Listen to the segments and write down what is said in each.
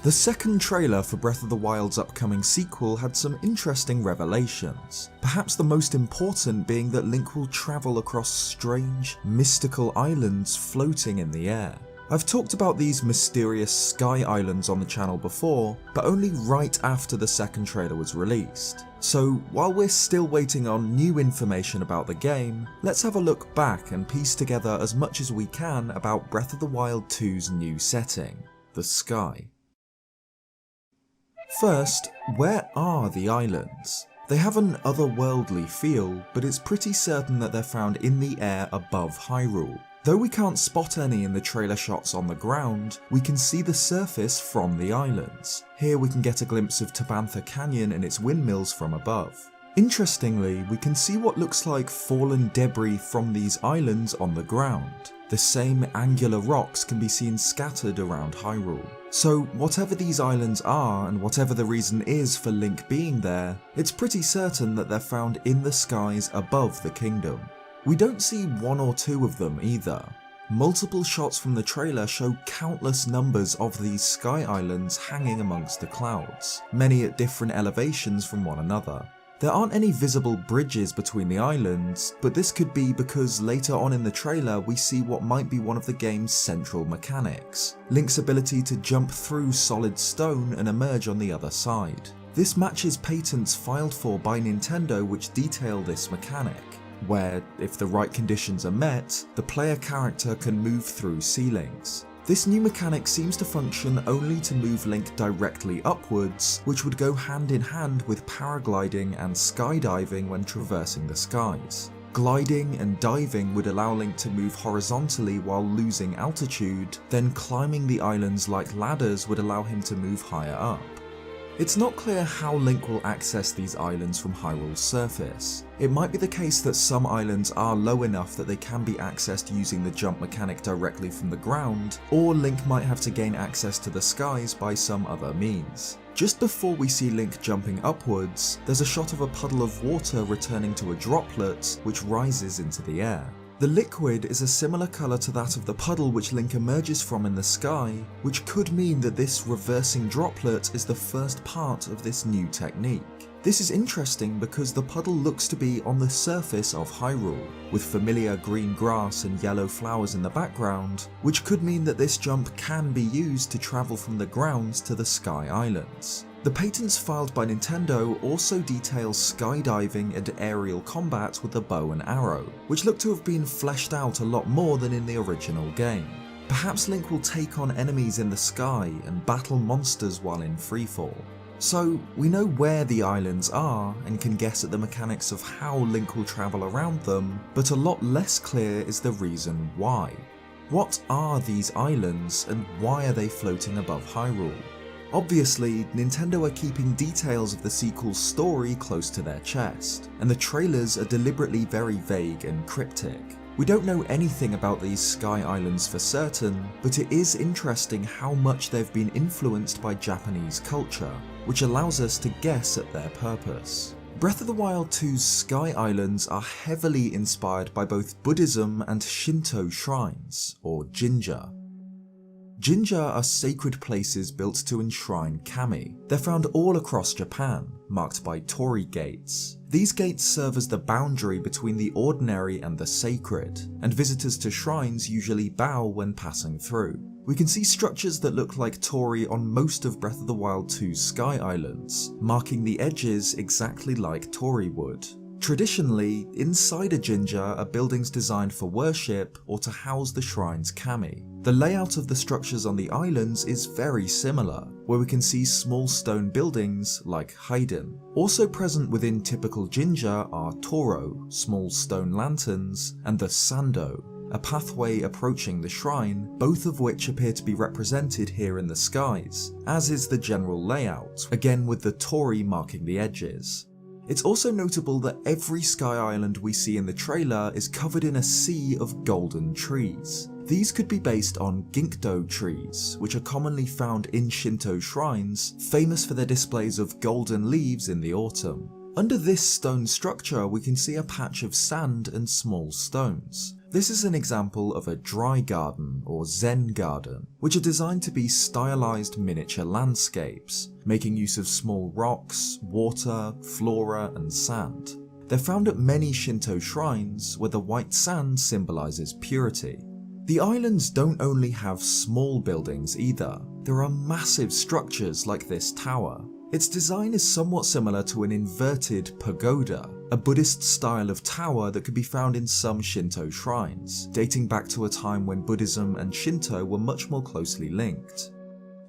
The second trailer for Breath of the Wild's upcoming sequel had some interesting revelations, perhaps the most important being that Link will travel across strange, mystical islands floating in the air. I've talked about these mysterious sky islands on the channel before, but only right after the second trailer was released. So while we're still waiting on new information about the game, let's have a look back and piece together as much as we can about Breath of the Wild 2's new setting, the sky. First, where are the islands? They have an otherworldly feel, but it's pretty certain that they're found in the air above Hyrule. Though we can't spot any in the trailer shots on the ground, we can see the surface from the islands. Here we can get a glimpse of Tabantha Canyon and its windmills from above. Interestingly, we can see what looks like fallen debris from these islands on the ground. The same angular rocks can be seen scattered around Hyrule. So whatever these islands are, and whatever the reason is for Link being there, it's pretty certain that they're found in the skies above the kingdom. We don't see one or two of them either. Multiple shots from the trailer show countless numbers of these sky islands hanging amongst the clouds, many at different elevations from one another. There aren't any visible bridges between the islands, but this could be because later on in the trailer we see what might be one of the game's central mechanics, Link's ability to jump through solid stone and emerge on the other side. This matches patents filed for by Nintendo which detail this mechanic, where, if the right conditions are met, the player character can move through ceilings. This new mechanic seems to function only to move Link directly upwards, which would go hand in hand with paragliding and skydiving when traversing the skies. Gliding and diving would allow Link to move horizontally while losing altitude, then climbing the islands like ladders would allow him to move higher up. It's not clear how Link will access these islands from Hyrule's surface. It might be the case that some islands are low enough that they can be accessed using the jump mechanic directly from the ground, or Link might have to gain access to the skies by some other means. Just before we see Link jumping upwards, there's a shot of a puddle of water returning to a droplet which rises into the air. The liquid is a similar colour to that of the puddle which Link emerges from in the sky, which could mean that this reversing droplet is the first part of this new technique. This is interesting because the puddle looks to be on the surface of Hyrule, with familiar green grass and yellow flowers in the background, which could mean that this jump can be used to travel from the grounds to the Sky Islands. The patents filed by Nintendo also detail skydiving and aerial combat with the bow and arrow, which look to have been fleshed out a lot more than in the original game. Perhaps Link will take on enemies in the sky and battle monsters while in freefall. So we know where the islands are and can guess at the mechanics of how Link will travel around them, but a lot less clear is the reason why. What are these islands and why are they floating above Hyrule? Obviously, Nintendo are keeping details of the sequel's story close to their chest, and the trailers are deliberately very vague and cryptic. We don't know anything about these sky islands for certain, but it is interesting how much they've been influenced by Japanese culture, which allows us to guess at their purpose. Breath of the Wild 2's Sky Islands are heavily inspired by both Buddhism and Shinto shrines, or jinja. Jinja are sacred places built to enshrine kami. They're found all across Japan, marked by torii gates. These gates serve as the boundary between the ordinary and the sacred, and visitors to shrines usually bow when passing through. We can see structures that look like torii on most of Breath of the Wild 2's Sky Islands, marking the edges exactly like torii would. Traditionally, inside a jinja are buildings designed for worship or to house the shrine's kami. The layout of the structures on the islands is very similar, where we can see small stone buildings like Haiden. Also present within typical jinja are toro, small stone lanterns, and the sando, a pathway approaching the shrine, both of which appear to be represented here in the skies, as is the general layout, again with the torii marking the edges. It's also notable that every sky island we see in the trailer is covered in a sea of golden trees. These could be based on ginkgo trees, which are commonly found in Shinto shrines, famous for their displays of golden leaves in the autumn. Under this stone structure we can see a patch of sand and small stones. This is an example of a dry garden or Zen garden, which are designed to be stylized miniature landscapes, making use of small rocks, water, flora, and sand. They're found at many Shinto shrines where the white sand symbolizes purity. The islands don't only have small buildings either, there are massive structures like this tower. Its design is somewhat similar to an inverted pagoda, a Buddhist style of tower that could be found in some Shinto shrines, dating back to a time when Buddhism and Shinto were much more closely linked.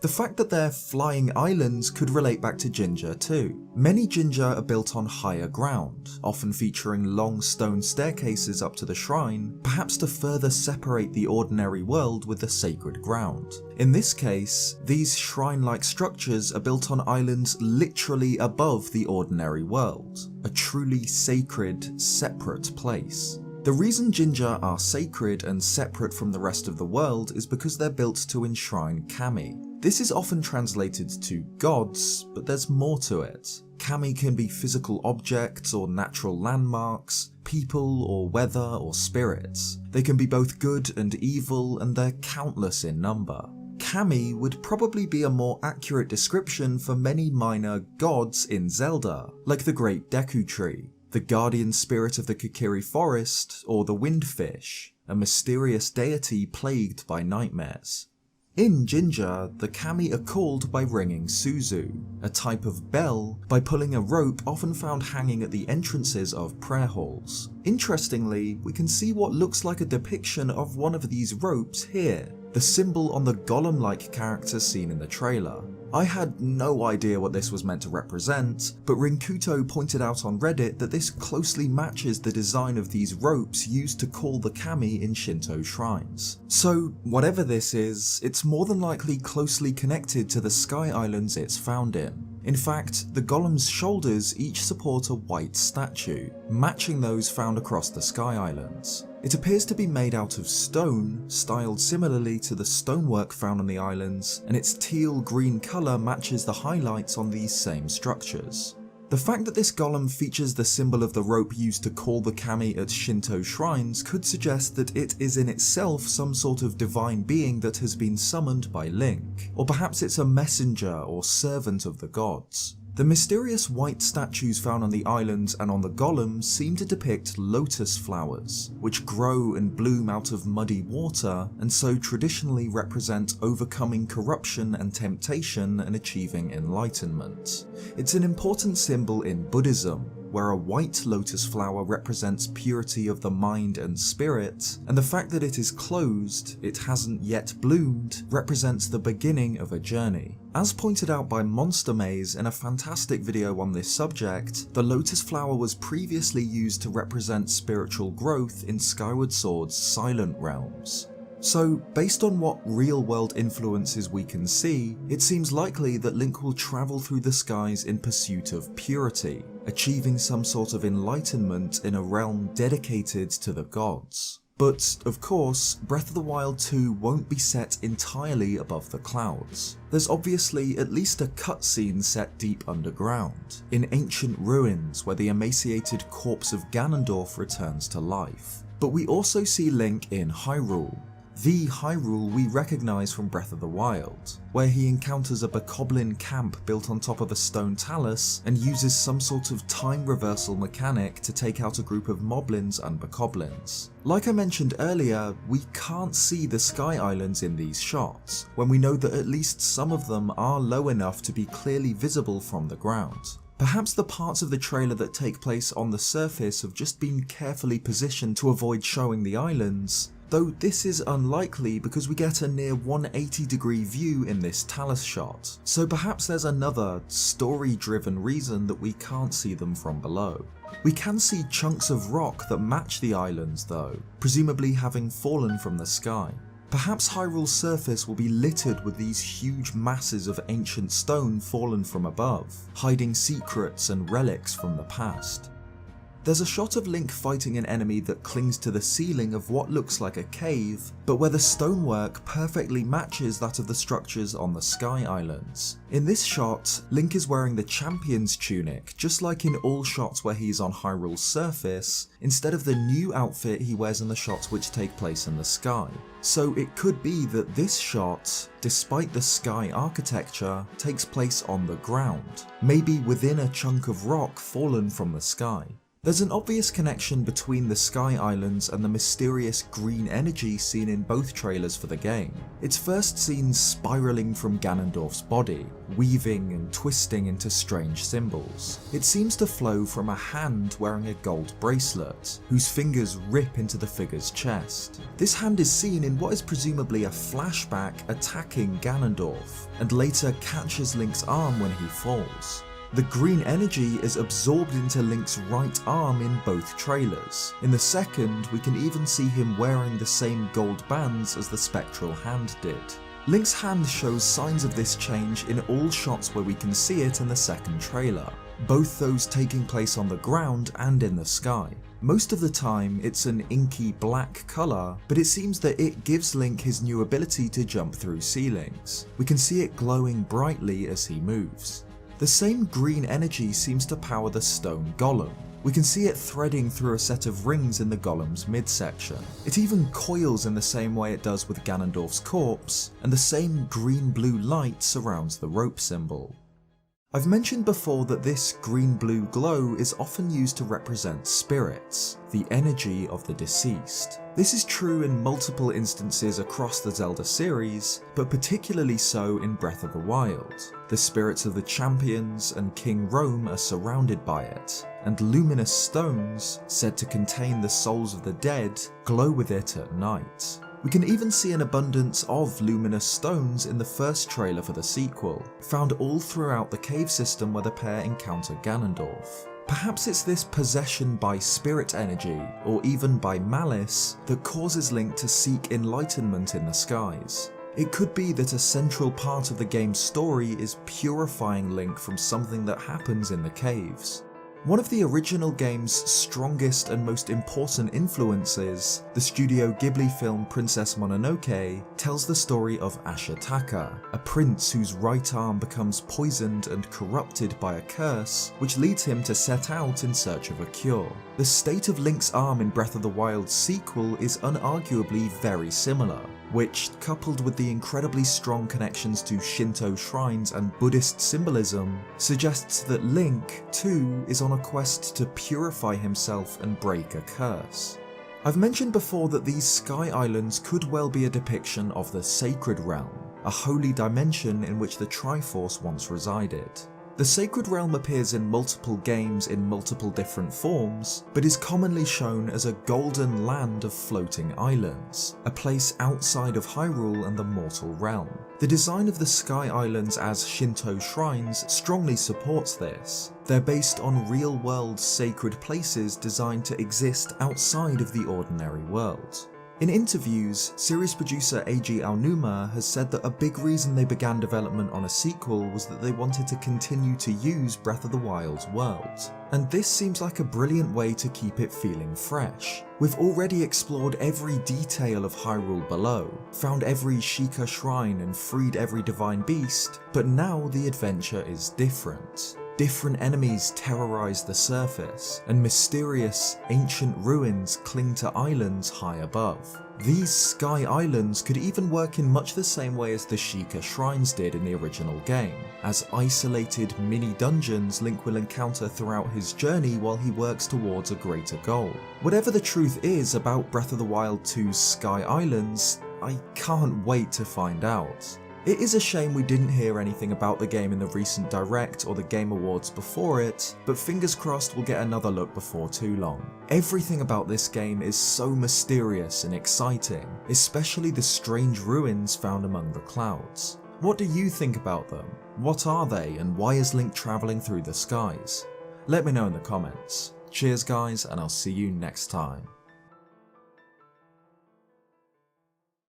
The fact that they're flying islands could relate back to Jinja too. Many Jinja are built on higher ground, often featuring long stone staircases up to the shrine, perhaps to further separate the ordinary world with the sacred ground. In this case, these shrine-like structures are built on islands literally above the ordinary world, a truly sacred, separate place. The reason Jinja are sacred and separate from the rest of the world is because they're built to enshrine kami. This is often translated to gods, but there's more to it. Kami can be physical objects or natural landmarks, people or weather or spirits. They can be both good and evil, and they're countless in number. Kami would probably be a more accurate description for many minor gods in Zelda, like the Great Deku Tree, the guardian spirit of the Kokiri Forest, or the Windfish, a mysterious deity plagued by nightmares. In Jinja, the kami are called by ringing suzu, a type of bell, by pulling a rope often found hanging at the entrances of prayer halls. Interestingly, we can see what looks like a depiction of one of these ropes here, the symbol on the golem-like character seen in the trailer. I had no idea what this was meant to represent, but Rinkuto pointed out on Reddit that this closely matches the design of these ropes used to call the kami in Shinto shrines. So whatever this is, it's more than likely closely connected to the Sky Islands it's found in. In fact, the golem's shoulders each support a white statue, matching those found across the Sky Islands. It appears to be made out of stone, styled similarly to the stonework found on the islands, and its teal-green colour matches the highlights on these same structures. The fact that this golem features the symbol of the rope used to call the kami at Shinto shrines could suggest that it is in itself some sort of divine being that has been summoned by Link, or perhaps it's a messenger or servant of the gods. The mysterious white statues found on the islands and on the golem seem to depict lotus flowers, which grow and bloom out of muddy water, and so traditionally represent overcoming corruption and temptation and achieving enlightenment. It's an important symbol in Buddhism, where a white lotus flower represents purity of the mind and spirit, and the fact that it is closed, it hasn't yet bloomed, represents the beginning of a journey. As pointed out by Monster Maze in a fantastic video on this subject, the lotus flower was previously used to represent spiritual growth in Skyward Sword's Silent Realms. So, based on what real-world influences we can see, it seems likely that Link will travel through the skies in pursuit of purity, achieving some sort of enlightenment in a realm dedicated to the gods. But, of course, Breath of the Wild 2 won't be set entirely above the clouds. There's obviously at least a cutscene set deep underground, in ancient ruins where the emaciated corpse of Ganondorf returns to life. But we also see Link in Hyrule, the Hyrule we recognise from Breath of the Wild, where he encounters a bokoblin camp built on top of a stone talus and uses some sort of time reversal mechanic to take out a group of moblins and bokoblins. Like I mentioned earlier, we can't see the Sky Islands in these shots, when we know that at least some of them are low enough to be clearly visible from the ground. Perhaps the parts of the trailer that take place on the surface have just been carefully positioned to avoid showing the islands, though this is unlikely because we get a near 180-degree view in this talus shot, so perhaps there's another, story-driven reason that we can't see them from below. We can see chunks of rock that match the islands though, presumably having fallen from the sky. Perhaps Hyrule's surface will be littered with these huge masses of ancient stone fallen from above, hiding secrets and relics from the past. There's a shot of Link fighting an enemy that clings to the ceiling of what looks like a cave, but where the stonework perfectly matches that of the structures on the Sky Islands. In this shot, Link is wearing the champion's tunic, just like in all shots where he's on Hyrule's surface, instead of the new outfit he wears in the shots which take place in the sky. So it could be that this shot, despite the sky architecture, takes place on the ground, maybe within a chunk of rock fallen from the sky. There's an obvious connection between the Sky Islands and the mysterious green energy seen in both trailers for the game. It's first seen spiraling from Ganondorf's body, weaving and twisting into strange symbols. It seems to flow from a hand wearing a gold bracelet, whose fingers rip into the figure's chest. This hand is seen in what is presumably a flashback attacking Ganondorf, and later catches Link's arm when he falls. The green energy is absorbed into Link's right arm in both trailers. In the second, we can even see him wearing the same gold bands as the spectral hand did. Link's hand shows signs of this change in all shots where we can see it in the second trailer, both those taking place on the ground and in the sky. Most of the time it's an inky black colour, but it seems that it gives Link his new ability to jump through ceilings. We can see it glowing brightly as he moves. The same green energy seems to power the stone golem. We can see it threading through a set of rings in the golem's midsection. It even coils in the same way it does with Ganondorf's corpse, and the same green-blue light surrounds the rope symbol. I've mentioned before that this green-blue glow is often used to represent spirits, the energy of the deceased. This is true in multiple instances across the Zelda series, but particularly so in Breath of the Wild. The spirits of the champions and King Rome are surrounded by it, and luminous stones, said to contain the souls of the dead, glow with it at night. We can even see an abundance of luminous stones in the first trailer for the sequel, found all throughout the cave system where the pair encounter Ganondorf. Perhaps it's this possession by spirit energy, or even by malice, that causes Link to seek enlightenment in the skies. It could be that a central part of the game's story is purifying Link from something that happens in the caves. One of the original game's strongest and most important influences, the Studio Ghibli film Princess Mononoke, tells the story of Ashitaka, a prince whose right arm becomes poisoned and corrupted by a curse, which leads him to set out in search of a cure. The state of Link's arm in Breath of the Wild's sequel is unarguably very similar, which, coupled with the incredibly strong connections to Shinto shrines and Buddhist symbolism, suggests that Link, too, is on a quest to purify himself and break a curse. I've mentioned before that these Sky Islands could well be a depiction of the Sacred Realm, a holy dimension in which the Triforce once resided. The Sacred Realm appears in multiple games in multiple different forms, but is commonly shown as a golden land of floating islands, a place outside of Hyrule and the mortal realm. The design of the Sky Islands as Shinto shrines strongly supports this. They're based on real-world sacred places designed to exist outside of the ordinary world. In interviews, series producer Eiji Aonuma has said that a big reason they began development on a sequel was that they wanted to continue to use Breath of the Wild's world. And this seems like a brilliant way to keep it feeling fresh. We've already explored every detail of Hyrule below, found every Sheikah shrine and freed every divine beast, but now the adventure is different. Different enemies terrorize the surface, and mysterious, ancient ruins cling to islands high above. These Sky Islands could even work in much the same way as the Sheikah shrines did in the original game, as isolated mini-dungeons Link will encounter throughout his journey while he works towards a greater goal. Whatever the truth is about Breath of the Wild 2's Sky Islands, I can't wait to find out. It is a shame we didn't hear anything about the game in the recent Direct or the Game Awards before it, but fingers crossed we'll get another look before too long. Everything about this game is so mysterious and exciting, especially the strange ruins found among the clouds. What do you think about them? What are they, and why is Link travelling through the skies? Let me know in the comments. Cheers guys, and I'll see you next time.